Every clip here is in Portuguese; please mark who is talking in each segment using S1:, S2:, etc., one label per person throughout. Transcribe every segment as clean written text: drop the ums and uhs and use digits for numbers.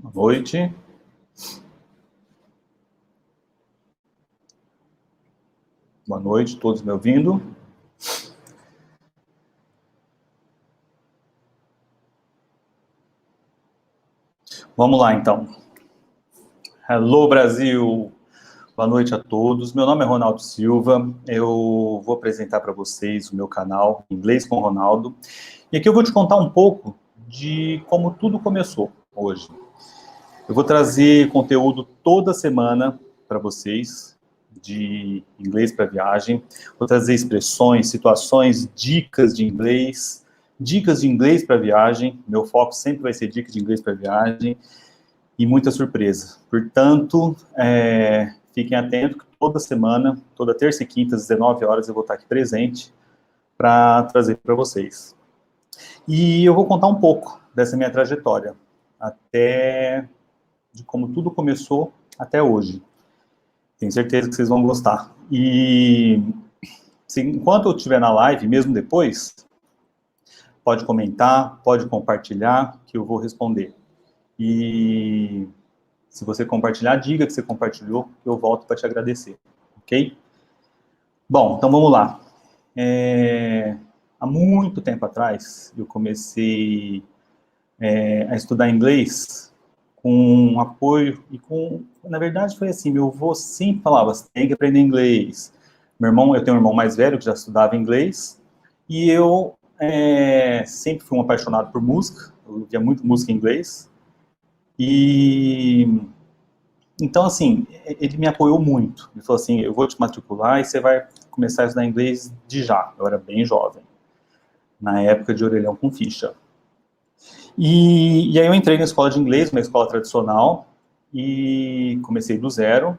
S1: Boa noite. Boa noite, todos me ouvindo? Vamos lá, então. Hello, Brasil! Boa noite a todos. Meu nome é Ronaldo Silva. Eu vou apresentar para vocês o meu canal Inglês com Ronaldo. E aqui eu vou te contar um pouco de como tudo começou hoje. Eu vou trazer conteúdo toda semana para vocês, de inglês para viagem. Vou trazer expressões, situações, dicas de inglês para viagem. Meu foco sempre vai ser dicas de inglês para viagem e muita surpresa. Portanto, fiquem atentos que toda semana, toda terça e quinta, às 19 horas, eu vou estar aqui presente para trazer para vocês. E eu vou contar um pouco dessa minha trajetória, até de como tudo começou até hoje. Tenho certeza que vocês vão gostar. E enquanto eu estiver na live, mesmo depois, pode comentar, pode compartilhar, que eu vou responder. E se você compartilhar, diga que você compartilhou, que eu volto para te agradecer. Ok? Bom, então vamos lá. Há muito tempo atrás, eu comecei a estudar inglês com apoio e com... Na verdade, foi assim, meu avô sempre falava, você tem que aprender inglês. Eu tenho um irmão mais velho que já estudava inglês, e eu sempre fui um apaixonado por música, eu ouvia muito música em inglês, e então, assim, ele me apoiou muito. Ele falou assim, eu vou te matricular e você vai começar a estudar inglês de já. Eu era bem jovem, na época de orelhão com ficha. E aí eu entrei na escola de inglês, uma escola tradicional, e comecei do zero,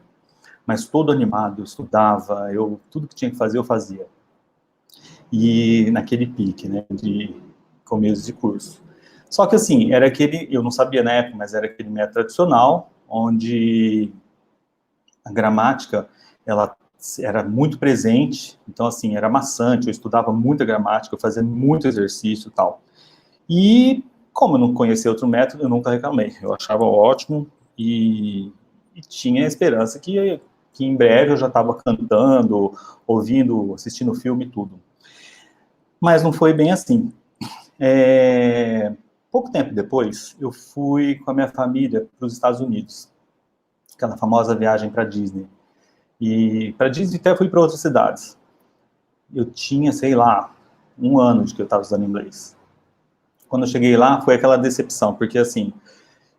S1: mas todo animado, eu estudava, tudo que tinha que fazer eu fazia. E naquele pique, né, de começo de curso. Só que assim, era aquele, eu não sabia na época, mas era aquele método tradicional, onde a gramática, ela era muito presente, então assim, era maçante, eu estudava muita gramática, eu fazia muito exercício e tal. E como eu não conhecia outro método, eu nunca reclamei, eu achava ótimo e tinha a esperança que em breve eu já estava cantando, ouvindo, assistindo filme e tudo. Mas não foi bem assim. Pouco tempo depois, eu fui com a minha família para os Estados Unidos, aquela famosa viagem para Disney. E para Disney até fui para outras cidades. Eu tinha, sei lá, 1 ano de que eu estava estudando inglês. Quando eu cheguei lá, foi aquela decepção, porque assim,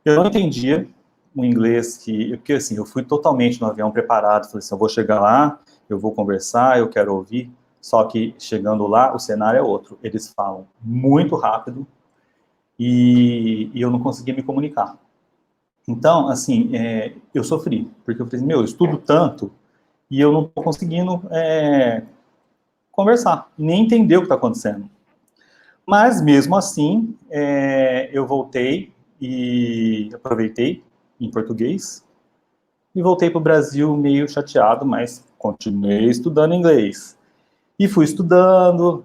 S1: eu não entendia o inglês porque assim, eu fui totalmente no avião preparado, falei assim, eu vou chegar lá, eu vou conversar, eu quero ouvir, só que chegando lá, o cenário é outro. Eles falam muito rápido e eu não conseguia me comunicar. Então, assim, eu sofri, porque eu falei, eu estudo tanto e eu não estou conseguindo conversar, nem entender o que está acontecendo. Mas, mesmo assim, eu voltei e aproveitei em português e voltei para o Brasil meio chateado, mas continuei estudando inglês. E fui estudando,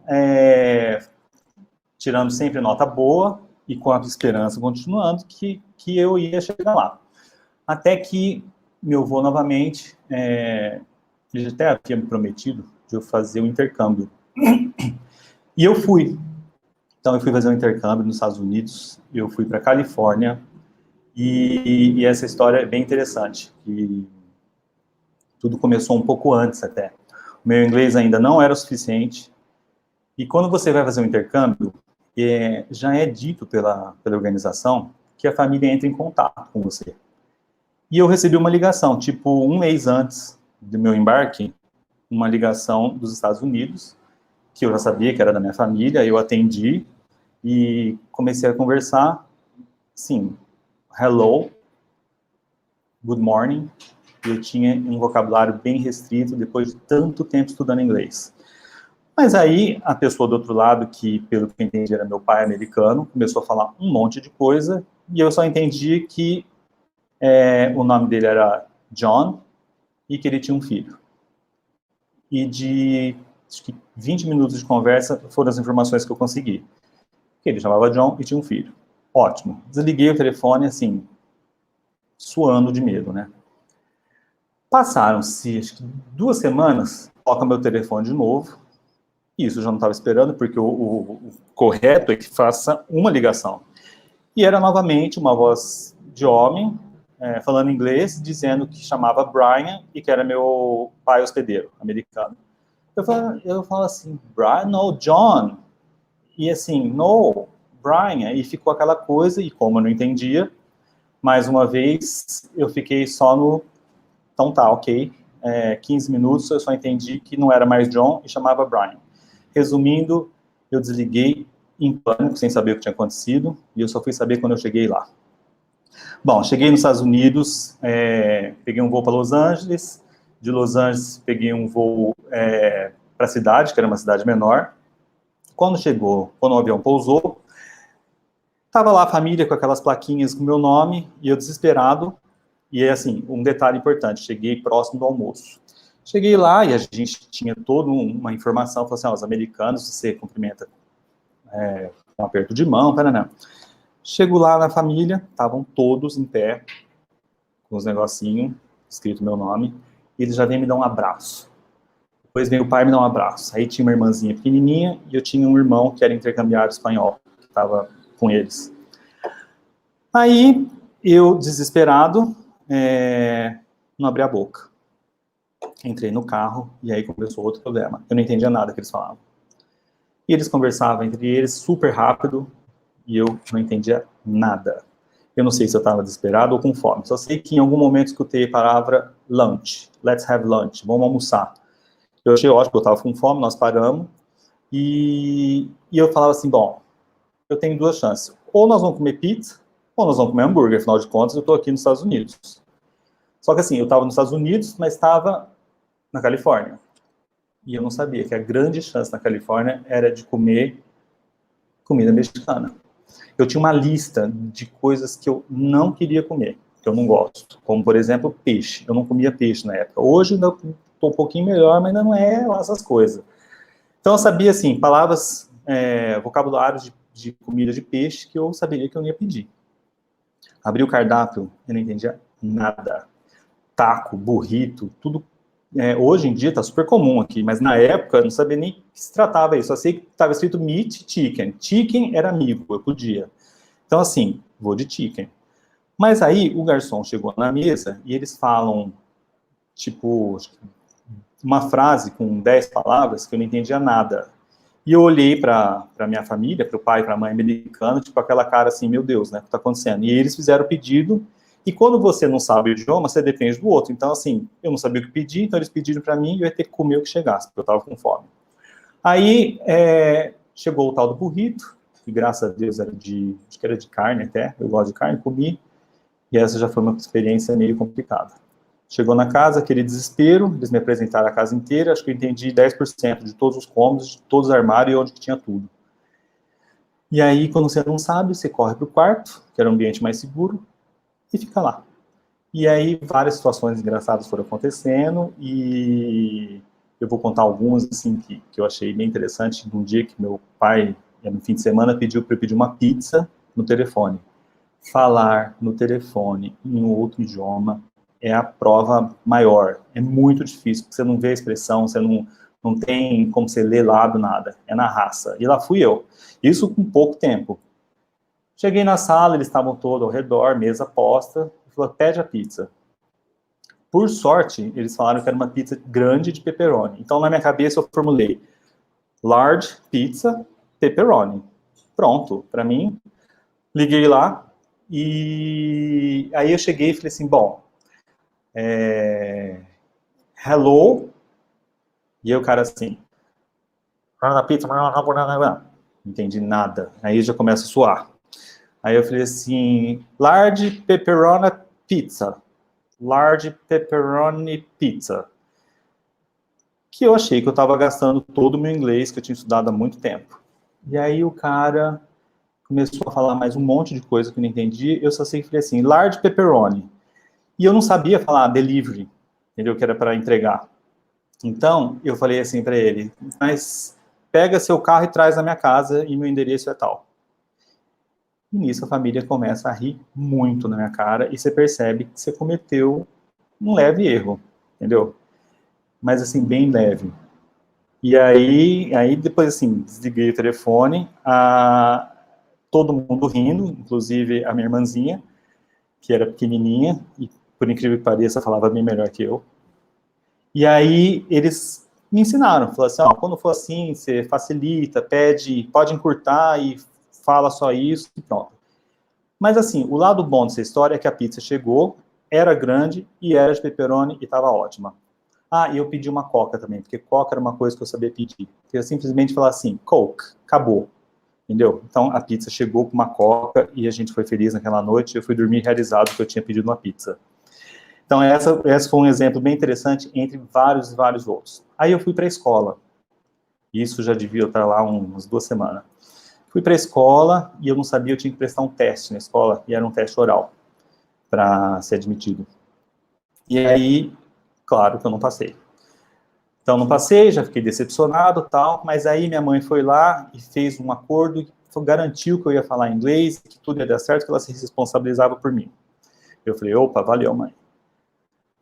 S1: tirando sempre nota boa e com a esperança continuando que eu ia chegar lá. Até que meu avô novamente, ele até havia me prometido de eu fazer um intercâmbio. E eu fui. Então, eu fui fazer um intercâmbio nos Estados Unidos, eu fui para a Califórnia, e essa história é bem interessante, que tudo começou um pouco antes até. O meu inglês ainda não era o suficiente, e quando você vai fazer um intercâmbio, já é dito pela organização que a família entra em contato com você. E eu recebi uma ligação, tipo, 1 mês antes do meu embarque, uma ligação dos Estados Unidos, que eu já sabia que era da minha família, eu atendi, e comecei a conversar, sim, hello, good morning, e eu tinha um vocabulário bem restrito depois de tanto tempo estudando inglês. Mas aí, a pessoa do outro lado, que pelo que eu entendi era meu pai americano, começou a falar um monte de coisa, e eu só entendi que o nome dele era John, e que ele tinha um filho. E acho que 20 minutos de conversa foram as informações que eu consegui. Ele chamava John e tinha um filho. Ótimo. Desliguei o telefone, assim, suando de medo, né? Passaram-se, acho que 2 semanas, toca meu telefone de novo. Isso eu já não estava esperando, porque o correto é que faça uma ligação. E era novamente uma voz de homem, falando inglês, dizendo que chamava Brian e que era meu pai hospedeiro, americano. Eu falo assim, Brian? No, John. E assim, no, Brian. E ficou aquela coisa, e como eu não entendia, mais uma vez, eu fiquei só no, então tá, ok, 15 minutos, eu só entendi que não era mais John e chamava Brian. Resumindo, eu desliguei em pânico, sem saber o que tinha acontecido, e eu só fui saber quando eu cheguei lá. Bom, cheguei nos Estados Unidos, peguei um voo para Los Angeles, de Los Angeles peguei um voo para a cidade, que era uma cidade menor. Quando o avião pousou, estava lá a família com aquelas plaquinhas com meu nome, e eu desesperado, e é assim, um detalhe importante, cheguei próximo do almoço. Cheguei lá e a gente tinha toda uma informação, falou assim, os americanos, você cumprimenta com um aperto de mão, paraná. Chego lá na família, estavam todos em pé, com os negocinhos, escrito meu nome, e eles já vêm me dar um abraço. Depois veio o pai me dar um abraço. Aí tinha uma irmãzinha pequenininha, e eu tinha um irmão que era intercambiário espanhol, que estava com eles. Aí, eu, desesperado, não abri a boca. Entrei no carro, e aí começou outro problema. Eu não entendia nada que eles falavam. E eles conversavam entre eles super rápido, e eu não entendia nada. Eu não sei se eu estava desesperado ou com fome. Só sei que em algum momento escutei a palavra lunch. Let's have lunch. Vamos almoçar. Eu achei ótimo, eu estava com fome, nós paramos. E eu falava assim, bom, eu tenho 2 chances. Ou nós vamos comer pizza, ou nós vamos comer hambúrguer. Afinal de contas, eu estou aqui nos Estados Unidos. Só que assim, eu estava nos Estados Unidos, mas estava na Califórnia. E eu não sabia que a grande chance na Califórnia era de comer comida mexicana. Eu tinha uma lista de coisas que eu não queria comer, que eu não gosto. Como, por exemplo, peixe. Eu não comia peixe na época. Hoje ainda estou um pouquinho melhor, mas ainda não é lá essas coisas. Então eu sabia, assim, palavras, vocabulários de comida de peixe que eu saberia que eu não ia pedir. Abri o cardápio, eu não entendia nada. Taco, burrito, tudo. Hoje em dia está super comum aqui, mas na época eu não sabia nem que se tratava isso. Só sei que estava escrito meat, chicken. Chicken era amigo, eu podia. Então, assim, vou de chicken. Mas aí o garçom chegou na mesa e eles falam, tipo, uma frase com 10 palavras que eu não entendia nada. E eu olhei para minha família, para o pai e para a mãe americana, tipo aquela cara assim, meu Deus, né, o que está acontecendo? E eles fizeram o pedido, e quando você não sabe o idioma, você depende do outro. Então, assim, eu não sabia o que pedir, então eles pediram para mim e eu ia ter que comer o que chegasse, porque eu estava com fome. Aí, chegou o tal do burrito, que graças a Deus era acho que era de carne até, eu gosto de carne, comi, e essa já foi uma experiência meio complicada. Chegou na casa, aquele desespero, eles me apresentaram a casa inteira, acho que eu entendi 10% de todos os cômodos, de todos os armários e onde que tinha tudo. E aí, quando você não sabe, você corre para o quarto, que era um ambiente mais seguro, e fica lá. E aí, várias situações engraçadas foram acontecendo, e eu vou contar algumas, assim, que eu achei bem interessante, de um dia que meu pai, no fim de semana, pediu para eu pedir uma pizza no telefone. Falar no telefone em outro idioma é a prova maior. É muito difícil, porque você não vê a expressão, você não tem como você ler lá do nada. É na raça. E lá fui eu. Isso com pouco tempo. Cheguei na sala, eles estavam todos ao redor, mesa posta, e falou, pede a pizza. Por sorte, eles falaram que era uma pizza grande de pepperoni. Então, na minha cabeça, eu formulei large pizza, pepperoni. Pronto, para mim. Liguei lá, e aí eu cheguei e falei assim, bom, hello, e aí o cara assim, na pizza, não entendi nada, aí já começa a suar. Aí eu falei assim, large pepperoni pizza, que eu achei que eu estava gastando todo o meu inglês que eu tinha estudado há muito tempo. E aí o cara começou a falar mais um monte de coisa que eu não entendi, eu só sei que falei assim, large pepperoni. E eu não sabia falar delivery, entendeu? Que era para entregar. Então, eu falei assim para ele, mas pega seu carro e traz na minha casa e meu endereço é tal. E nisso a família começa a rir muito na minha cara e você percebe que você cometeu um leve erro, entendeu? Mas assim, bem leve. E aí depois assim, desliguei o telefone, todo mundo rindo, inclusive a minha irmãzinha, que era pequenininha, e por incrível que pareça, falava bem melhor que eu. E aí eles me ensinaram, falaram assim, ó, quando for assim, você facilita, pode encurtar e fala só isso e pronto. Mas assim, o lado bom dessa história é que a pizza chegou, era grande e era de pepperoni e estava ótima. Ah, e eu pedi uma Coca também, porque Coca era uma coisa que eu sabia pedir. Eu simplesmente falar assim, Coke, acabou. Entendeu? Então a pizza chegou com uma Coca e a gente foi feliz naquela noite. Eu fui dormir realizado que eu tinha pedido uma pizza. Então essa foi um exemplo bem interessante entre vários e vários outros. Aí eu fui para a escola. Isso já devia estar lá umas 2 semanas. Fui para a escola e eu não sabia, eu tinha que prestar um teste na escola, e era um teste oral para ser admitido. E aí, claro que eu não passei. Então não passei, já fiquei decepcionado, tal, mas aí minha mãe foi lá e fez um acordo e garantiu que eu ia falar inglês, que tudo ia dar certo, que ela se responsabilizava por mim. Eu falei, opa, valeu, mãe.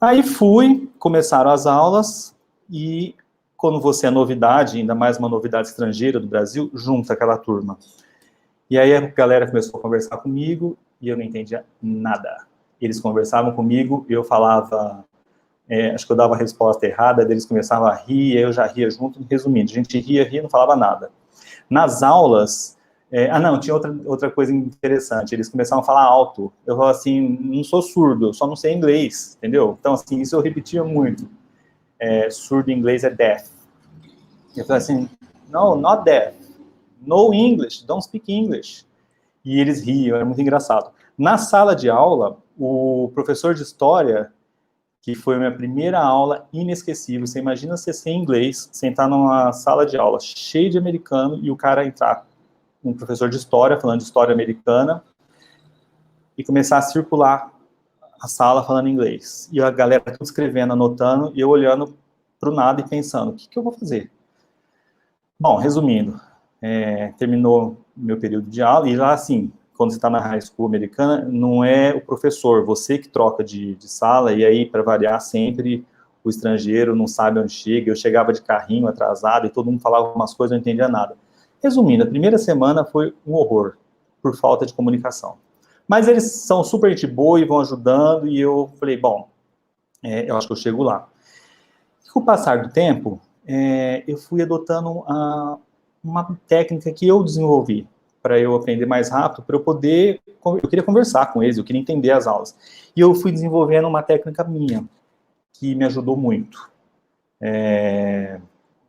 S1: Aí fui, começaram as aulas e quando você é novidade, ainda mais uma novidade estrangeira do Brasil, junta aquela turma. E aí a galera começou a conversar comigo e eu não entendia nada. Eles conversavam comigo e eu falava, acho que eu dava a resposta errada, eles começavam a rir, eu já ria junto, resumindo, a gente ria, não falava nada. Nas aulas, não, tinha outra coisa interessante, eles começavam a falar alto, eu falava assim, não sou surdo, eu só não sei inglês, entendeu? Então, assim, isso eu repetia muito, surdo em inglês é deaf. Eu falava assim, no, not deaf, no English, don't speak English. E eles riam, era muito engraçado. Na sala de aula, o professor de história, que foi a minha primeira aula inesquecível, você imagina você ser inglês, sentar numa sala de aula cheia de americano e o cara entrar, um professor de história, falando de história americana, e começar a circular a sala falando inglês. E a galera tudo escrevendo, anotando, e eu olhando para o nada e pensando, o que eu vou fazer? Bom, resumindo, terminou meu período de aula, e lá, assim, quando você está na high school americana, não é o professor, você que troca de sala, e aí, para variar, sempre o estrangeiro não sabe onde chega, eu chegava de carrinho atrasado, e todo mundo falava umas coisas, eu não entendia nada. Resumindo, a primeira semana foi um horror, por falta de comunicação. Mas eles são super gente boa e vão ajudando, e eu falei, bom, eu acho que eu chego lá. E com o passar do tempo, eu fui adotando uma técnica que eu desenvolvi para eu aprender mais rápido, para eu poder, eu queria conversar com eles, eu queria entender as aulas. E eu fui desenvolvendo uma técnica minha, que me ajudou muito,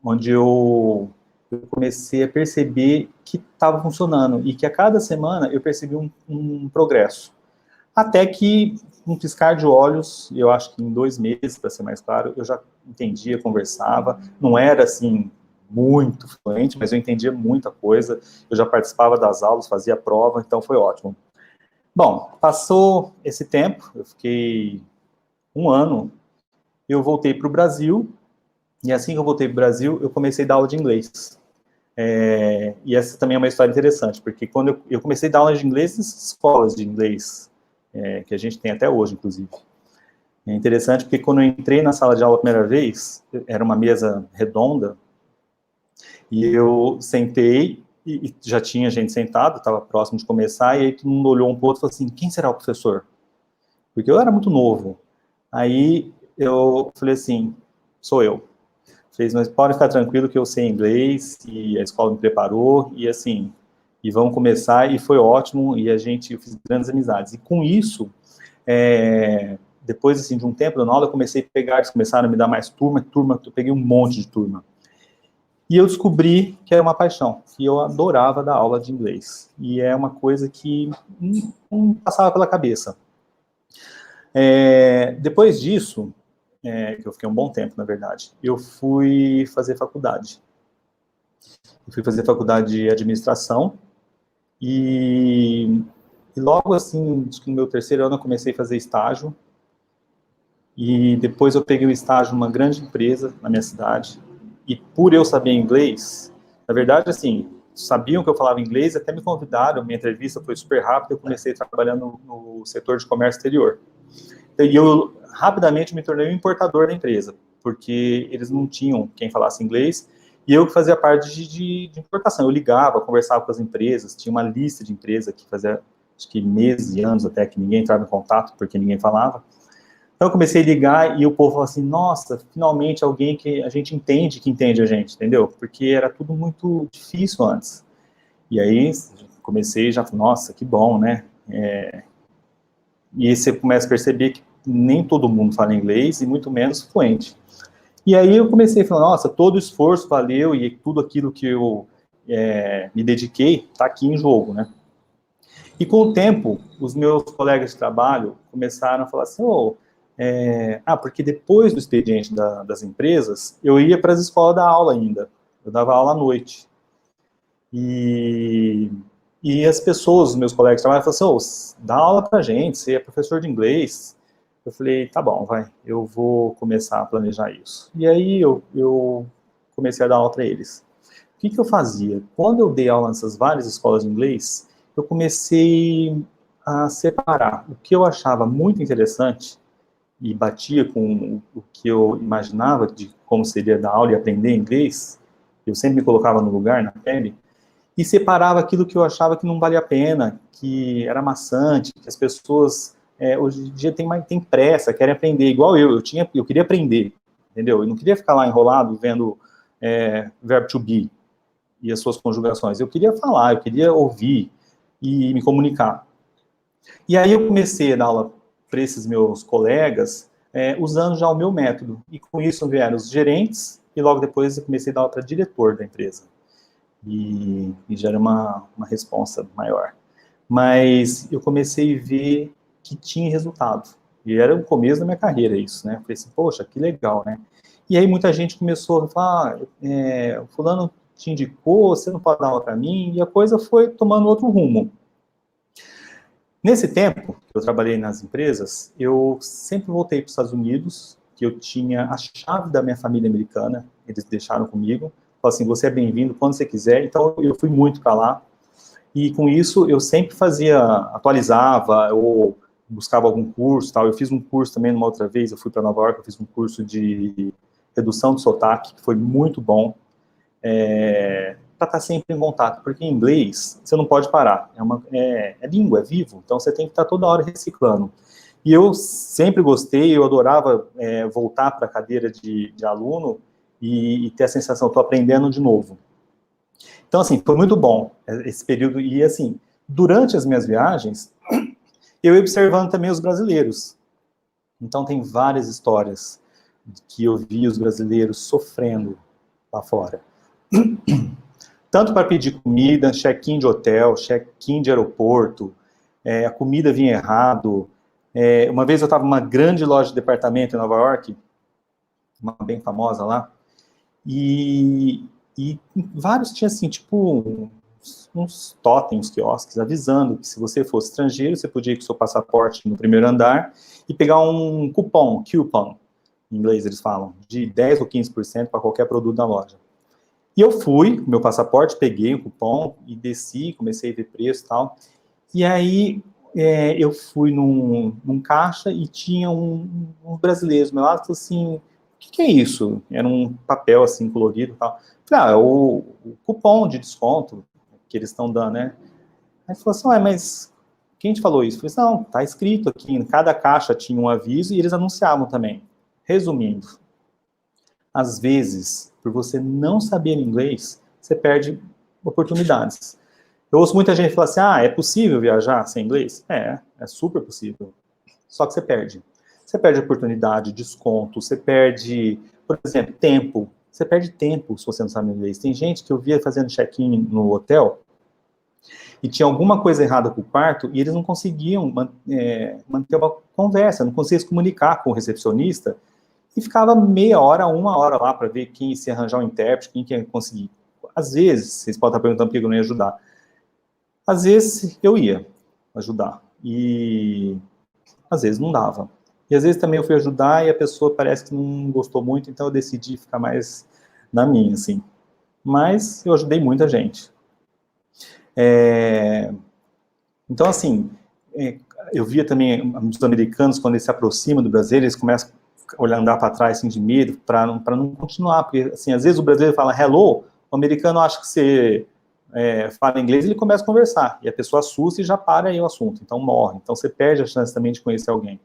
S1: onde eu comecei a perceber que estava funcionando, e que a cada semana eu percebi um progresso. Até que, um piscar de olhos, eu acho que em 2 meses, para ser mais claro, eu já entendia, conversava, não era assim muito fluente, mas eu entendia muita coisa, eu já participava das aulas, fazia prova, então foi ótimo. Bom, passou esse tempo, eu fiquei 1 ano, eu voltei para o Brasil, e assim que eu voltei para o Brasil, eu comecei a dar aula de inglês. E essa também é uma história interessante, porque quando eu comecei a dar aula de inglês nas escolas de inglês, que a gente tem até hoje, inclusive. É interessante porque quando eu entrei na sala de aula a primeira vez, era uma mesa redonda, e eu sentei, e já tinha gente sentada, estava próximo de começar, e aí todo mundo olhou um pouco e falou assim, quem será o professor? Porque eu era muito novo. Aí eu falei assim, sou eu. Falei, mas pode ficar tranquilo que eu sei inglês, e a escola me preparou, e assim, e vamos começar, e foi ótimo, e eu fiz grandes amizades. E com isso, depois assim, de um tempo da aula, eu comecei a pegar, eles começaram a me dar mais turma, eu peguei um monte de turma. E eu descobri que era uma paixão, que eu adorava dar aula de inglês. E é uma coisa que não passava pela cabeça. Depois disso, que eu fiquei um bom tempo, na verdade, eu fui fazer faculdade. Eu fui fazer faculdade de administração, e logo assim, no meu terceiro ano, eu comecei a fazer estágio. E depois eu peguei o estágio numa grande empresa na minha cidade. E por eu saber inglês, na verdade, assim, sabiam que eu falava inglês, até me convidaram, minha entrevista foi super rápida, eu comecei trabalhando no setor de comércio exterior. E eu, rapidamente, me tornei um importador da empresa, porque eles não tinham quem falasse inglês, e eu que fazia parte de importação. Eu ligava, conversava com as empresas, tinha uma lista de empresas que fazia, acho que meses e anos até que ninguém entrava em contato, porque ninguém falava. Então eu comecei a ligar e o povo falou assim, nossa, finalmente alguém que a gente entende, que entende a gente, entendeu? Porque era tudo muito difícil antes. E aí comecei já, nossa, que bom, né? E aí você começa a perceber que nem todo mundo fala inglês e muito menos fluente. E aí eu comecei a falar, nossa, todo o esforço valeu e tudo aquilo que eu me dediquei está aqui em jogo, né? E com o tempo, os meus colegas de trabalho começaram a falar assim, porque depois do expediente das empresas, eu ia para as escolas dar aula ainda. Eu dava aula à noite. E as pessoas, os meus colegas de trabalho, falaram assim, dá aula pra gente, você é professor de inglês. Eu falei, tá bom, vai, eu vou começar a planejar isso. E aí eu comecei a dar aula para eles. O que eu fazia? Quando eu dei aula nessas várias escolas de inglês, eu comecei a separar o que eu achava muito interessante e batia com o que eu imaginava de como seria dar aula e aprender inglês. Eu sempre me colocava no lugar, na pele, e separava aquilo que eu achava que não valia a pena, que era maçante, que as pessoas hoje em dia tem pressa, querem aprender, igual eu queria aprender, entendeu? Eu não queria ficar lá enrolado vendo verbo to be e as suas conjugações, eu queria falar, eu queria ouvir e me comunicar. E aí eu comecei a dar aula para esses meus colegas, usando já o meu método, e com isso vieram os gerentes, e logo depois eu comecei a dar aula para diretor da empresa. E já era uma responsa maior. Mas eu comecei a ver que tinha resultado. E era o começo da minha carreira isso, né? Eu falei assim, poxa, que legal, né? E aí muita gente começou a falar, o fulano te indicou, você não pode dar aula para mim, e a coisa foi tomando outro rumo. Nesse tempo que eu trabalhei nas empresas, eu sempre voltei para os Estados Unidos, que eu tinha a chave da minha família americana, eles deixaram comigo, falaram assim, você é bem-vindo quando você quiser, então eu fui muito para lá, e com isso eu sempre atualizava, ou buscava algum curso, tal. Eu fiz um curso também numa outra vez, eu fui para Nova York, eu fiz um curso de redução de sotaque, que foi muito bom, para estar sempre em contato, porque em inglês você não pode parar, é língua, é vivo, então você tem que estar toda hora reciclando. E eu sempre gostei, eu adorava voltar para a cadeira de aluno e ter a sensação, estou aprendendo de novo. Então, assim, foi muito bom esse período, e assim, durante as minhas viagens, eu ia observando também os brasileiros. Então, tem várias histórias que eu vi os brasileiros sofrendo lá fora. Tanto para pedir comida, check-in de hotel, check-in de aeroporto, a comida vinha errado. Uma vez eu estava numa grande loja de departamento em Nova York, uma bem famosa lá, e vários tinham assim, tipo, uns totens, quiosques, avisando que se você fosse estrangeiro, você podia ir com seu passaporte no primeiro andar e pegar um coupon, em inglês eles falam, de 10 ou 15% para qualquer produto da loja. E eu fui, meu passaporte, peguei o cupom e desci, comecei a ver preço e tal. E aí eu fui num caixa e tinha um brasileiro do meu lado, falou assim, o que é isso? Era um papel assim colorido e tal. Falei, é o cupom de desconto que eles estão dando, né? Aí falou assim, mas quem te falou isso? Eu falei, não, tá escrito aqui, em cada caixa tinha um aviso e eles anunciavam também. Resumindo, às vezes, por você não saber inglês, você perde oportunidades. Eu ouço muita gente falar assim, é possível viajar sem inglês? É super possível. Só que você perde. Você perde oportunidade, desconto, você perde, por exemplo, tempo. Você perde tempo se você não sabe inglês. Tem gente que eu via fazendo check-in no hotel e tinha alguma coisa errada com o quarto e eles não conseguiam manter uma conversa, não conseguiam se comunicar com o recepcionista e ficava meia hora, uma hora lá para ver quem se arranjar um intérprete, quem ia conseguir. Às vezes, vocês podem estar perguntando por que eu não ia ajudar. Às vezes eu ia ajudar e às vezes não dava. E às vezes também eu fui ajudar e a pessoa parece que não gostou muito, então eu decidi ficar mais na minha, assim. Mas eu ajudei muita gente. Então, assim, eu via também os americanos, quando eles se aproximam do brasileiro, eles começam a andar para trás, assim, de medo, para não continuar, porque, assim, às vezes o brasileiro fala hello, o americano acha que você fala inglês e ele começa a conversar, e a pessoa assusta e já para aí o assunto, então morre. Então você perde a chance também de conhecer alguém.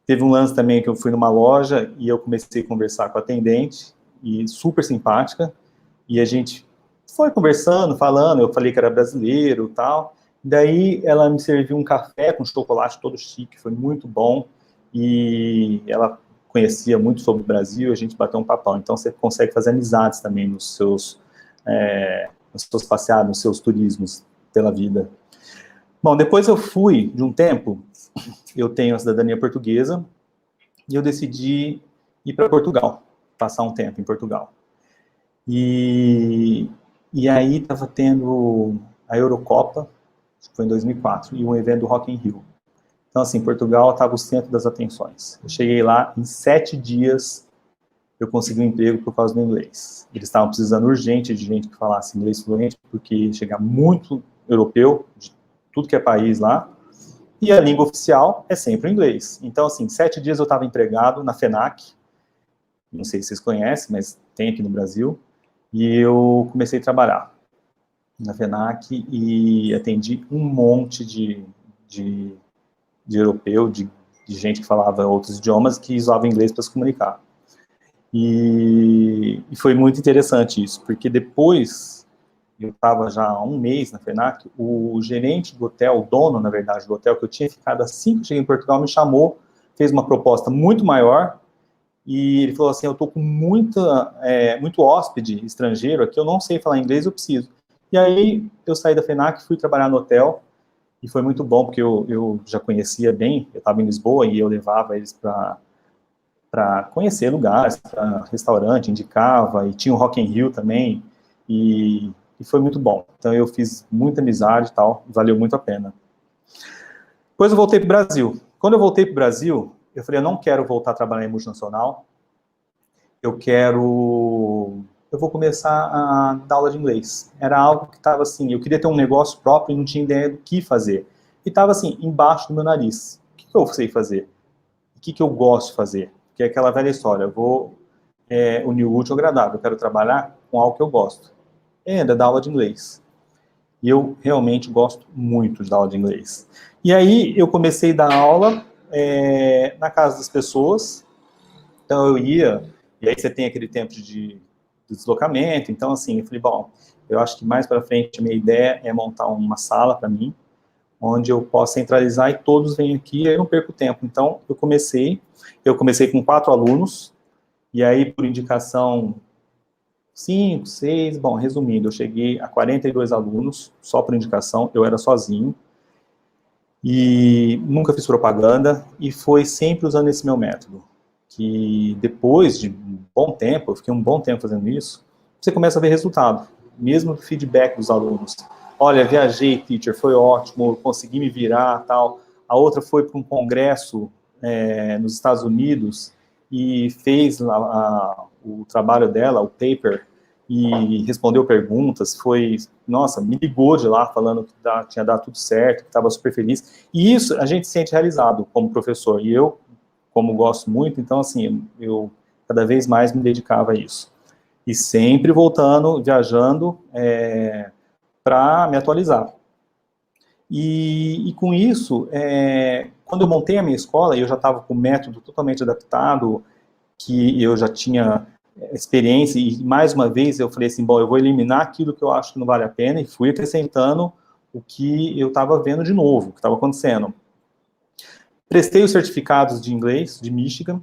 S1: Teve um lance também que eu fui numa loja e eu comecei a conversar com a atendente, e super simpática, e a gente foi conversando, falando, eu falei que era brasileiro e tal, daí ela me serviu um café com chocolate todo chique, foi muito bom, e ela conhecia muito sobre o Brasil, a gente bateu um papão, então você consegue fazer amizades também nos seus passeados, nos seus turismos pela vida. Bom, depois eu fui, de um tempo, eu tenho a cidadania portuguesa, e eu decidi ir para Portugal, passar um tempo em Portugal. E aí estava tendo a Eurocopa, acho que foi em 2004, e um evento do Rock in Rio. Então, assim, Portugal estava o centro das atenções. Eu cheguei lá, em 7 dias, eu consegui um emprego por causa do inglês. Eles estavam precisando urgente de gente que falasse inglês fluente, porque chega muito europeu, de tudo que é país lá, e a língua oficial é sempre o inglês. Então, assim, 7 dias eu estava empregado na FENAC, não sei se vocês conhecem, mas tem aqui no Brasil, e eu comecei a trabalhar na FENAC e atendi um monte de europeu, de gente que falava outros idiomas, que usava inglês para se comunicar. E foi muito interessante isso, porque depois, eu estava já há um mês na FENAC, o gerente do hotel, o dono, na verdade, do hotel que eu tinha ficado assim que eu cheguei em Portugal, me chamou, fez uma proposta muito maior, e ele falou assim, eu estou com muito hóspede estrangeiro aqui, eu não sei falar inglês, eu preciso. E aí eu saí da FENAC, fui trabalhar no hotel, e foi muito bom, porque eu já conhecia bem, eu estava em Lisboa, e eu levava eles para conhecer lugares, para restaurante, indicava, e tinha o Rock in Rio também, e foi muito bom. Então eu fiz muita amizade e tal, valeu muito a pena. Depois eu voltei para o Brasil. Quando eu voltei para o Brasil, eu falei, eu não quero voltar a trabalhar em multinacional, eu vou começar a dar aula de inglês. Era algo que estava assim, eu queria ter um negócio próprio e não tinha ideia do que fazer. E estava assim, embaixo do meu nariz. O que eu sei fazer? O que eu gosto de fazer? Que é aquela velha história, eu vou unir o útil ao agradável, eu quero trabalhar com algo que eu gosto. É dar aula de inglês. E eu realmente gosto muito de dar aula de inglês. E aí eu comecei a dar aula na casa das pessoas, então eu ia, e aí você tem aquele tempo de deslocamento, então assim, eu falei, bom, eu acho que mais para frente a minha ideia é montar uma sala para mim, onde eu possa centralizar e todos vêm aqui, e aí eu não perco tempo. Então eu comecei com 4 alunos, e aí por indicação 5, 6, bom, resumindo, eu cheguei a 42 alunos, só por indicação, eu era sozinho, e nunca fiz propaganda, e foi sempre usando esse meu método, que depois de um bom tempo, eu fiquei um bom tempo fazendo isso, você começa a ver resultado, mesmo do feedback dos alunos. Olha, viajei, teacher, foi ótimo, consegui me virar, tal. A outra foi para um congresso nos Estados Unidos e fez o trabalho dela, o paper, e respondeu perguntas, nossa, me ligou de lá falando que tinha dado tudo certo, que estava super feliz, e isso a gente se sente realizado como professor, e eu, como gosto muito, então assim, eu cada vez mais me dedicava a isso. E sempre voltando, viajando, para me atualizar. E com isso, quando eu montei a minha escola, eu já estava com o método totalmente adaptado, que eu já tinha experiência, e mais uma vez eu falei assim, bom, eu vou eliminar aquilo que eu acho que não vale a pena, e fui acrescentando o que eu estava vendo de novo, o que estava acontecendo. Prestei os certificados de inglês, de Michigan,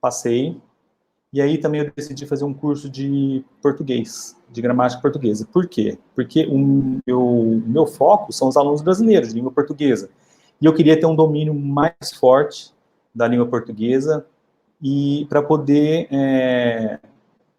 S1: passei, e aí também eu decidi fazer um curso de português, de gramática portuguesa. Por quê? Porque o meu foco são os alunos brasileiros, de língua portuguesa. E eu queria ter um domínio mais forte da língua portuguesa e para poder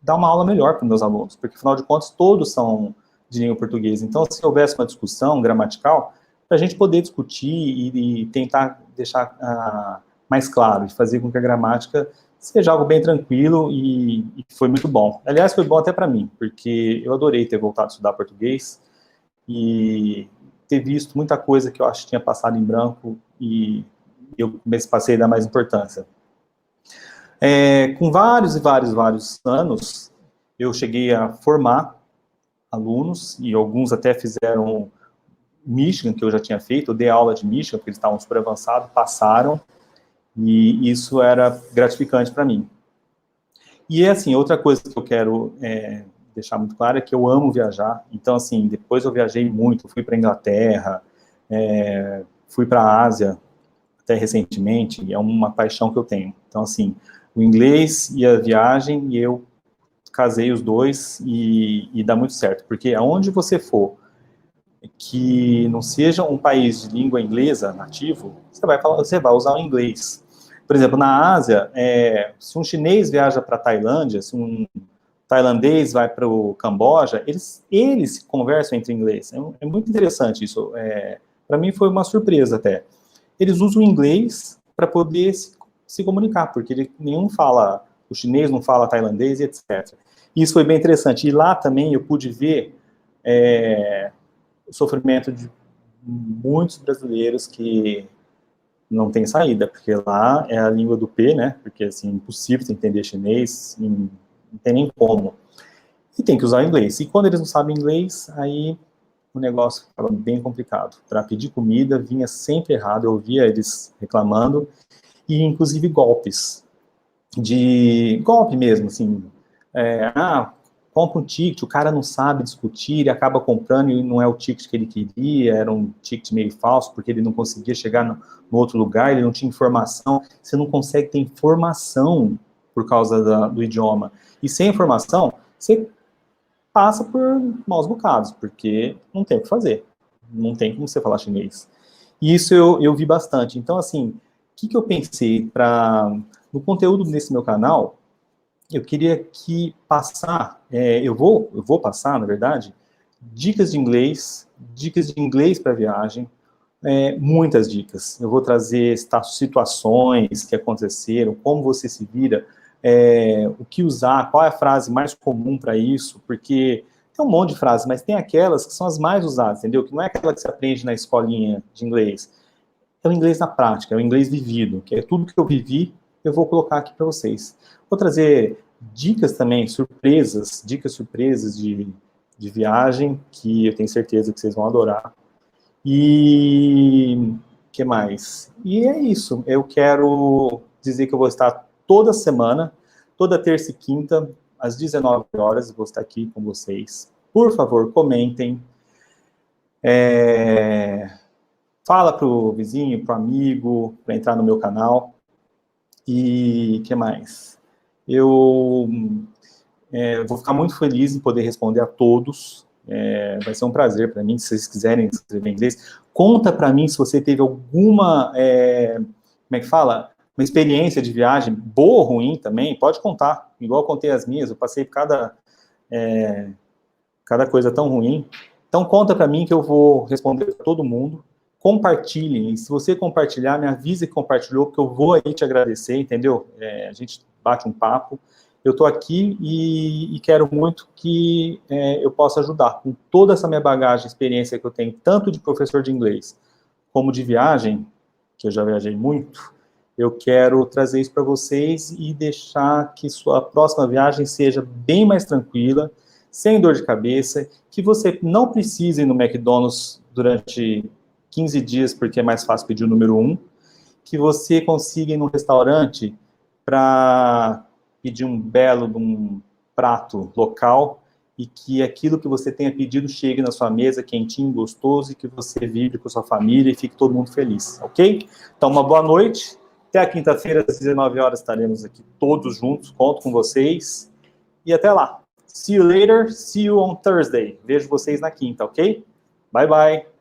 S1: dar uma aula melhor para os meus alunos, porque afinal de contas todos são de língua portuguesa. Então, se houvesse uma discussão gramatical, para a gente poder discutir e tentar deixar mais claro, de fazer com que a gramática seja algo bem tranquilo e foi muito bom. Aliás, foi bom até para mim, porque eu adorei ter voltado a estudar português e ter visto muita coisa que eu acho que tinha passado em branco e eu passei a dar mais importância. Com vários e vários anos, eu cheguei a formar alunos, e alguns até fizeram Michigan, que eu já tinha feito, eu dei aula de Michigan, porque eles estavam super avançados, passaram, e isso era gratificante para mim. E, assim, outra coisa que eu quero deixar muito claro é que eu amo viajar, então, assim, depois eu viajei muito, fui para a Inglaterra, fui para a Ásia, até recentemente, e é uma paixão que eu tenho. Então, assim, o inglês e a viagem, e eu casei os dois e dá muito certo, porque aonde você for que não seja um país de língua inglesa nativo, você vai usar o inglês. Por exemplo, na Ásia, se um chinês viaja para a Tailândia, se um tailandês vai para o Camboja, eles conversam entre inglês. É muito interessante isso. Para mim foi uma surpresa até. Eles usam o inglês para poder se comunicar, porque nenhum fala, o chinês não fala tailandês, etc. Isso foi bem interessante. E lá também eu pude ver o sofrimento de muitos brasileiros que não tem saída, porque lá é a língua do P, né? Porque, assim, impossível entender chinês, não tem nem como. E tem que usar o inglês. E quando eles não sabem inglês, aí o negócio ficava bem complicado. Para pedir comida, vinha sempre errado, eu ouvia eles reclamando, e inclusive golpes. Golpe mesmo, assim, compra um ticket, o cara não sabe discutir, ele acaba comprando e não é o ticket que ele queria, era um ticket meio falso, porque ele não conseguia chegar no outro lugar, ele não tinha informação, você não consegue ter informação por causa do idioma. E sem informação, você passa por maus bocados, porque não tem o que fazer, não tem como você falar chinês. E isso eu vi bastante. Então, assim, o que eu pensei no conteúdo desse meu canal, eu queria eu vou passar, na verdade, dicas de inglês para viagem, muitas dicas. Eu vou trazer situações que aconteceram, como você se vira, o que usar, qual é a frase mais comum para isso, porque tem um monte de frases, mas tem aquelas que são as mais usadas, entendeu? Que não é aquela que você aprende na escolinha de inglês. É o inglês na prática, é o inglês vivido, que é tudo que eu vivi, eu vou colocar aqui para vocês. Vou trazer dicas também, dicas surpresas de viagem, que eu tenho certeza que vocês vão adorar. E que mais? E é isso. Eu quero dizer que eu vou estar toda semana, toda terça e quinta, às 19 horas, vou estar aqui com vocês. Por favor, comentem. Fala pro vizinho, pro amigo, para entrar no meu canal. E que mais? Eu vou ficar muito feliz em poder responder a todos. Vai ser um prazer para mim, se vocês quiserem escrever em inglês. Conta para mim se você teve alguma, como é que fala? Uma experiência de viagem, boa ou ruim também, pode contar. Igual eu contei as minhas, eu passei por cada coisa tão ruim. Então conta para mim que eu vou responder para todo mundo. Compartilhem, e se você compartilhar, me avise que compartilhou, porque eu vou aí te agradecer, entendeu? A gente bate um papo. Eu estou aqui e quero muito que eu possa ajudar com toda essa minha bagagem, experiência que eu tenho, tanto de professor de inglês, como de viagem, que eu já viajei muito. Eu quero trazer isso para vocês e deixar que sua próxima viagem seja bem mais tranquila, sem dor de cabeça, que você não precise ir no McDonald's durante 15 dias, porque é mais fácil pedir o número 1, que você consiga ir num restaurante para pedir um prato local e que aquilo que você tenha pedido chegue na sua mesa quentinho, gostoso e que você vibre com a sua família e fique todo mundo feliz, ok? Então, uma boa noite. Até a quinta-feira, às 19 horas, estaremos aqui todos juntos. Conto com vocês. E até lá. See you later. See you on Thursday. Vejo vocês na quinta, ok? Bye, bye.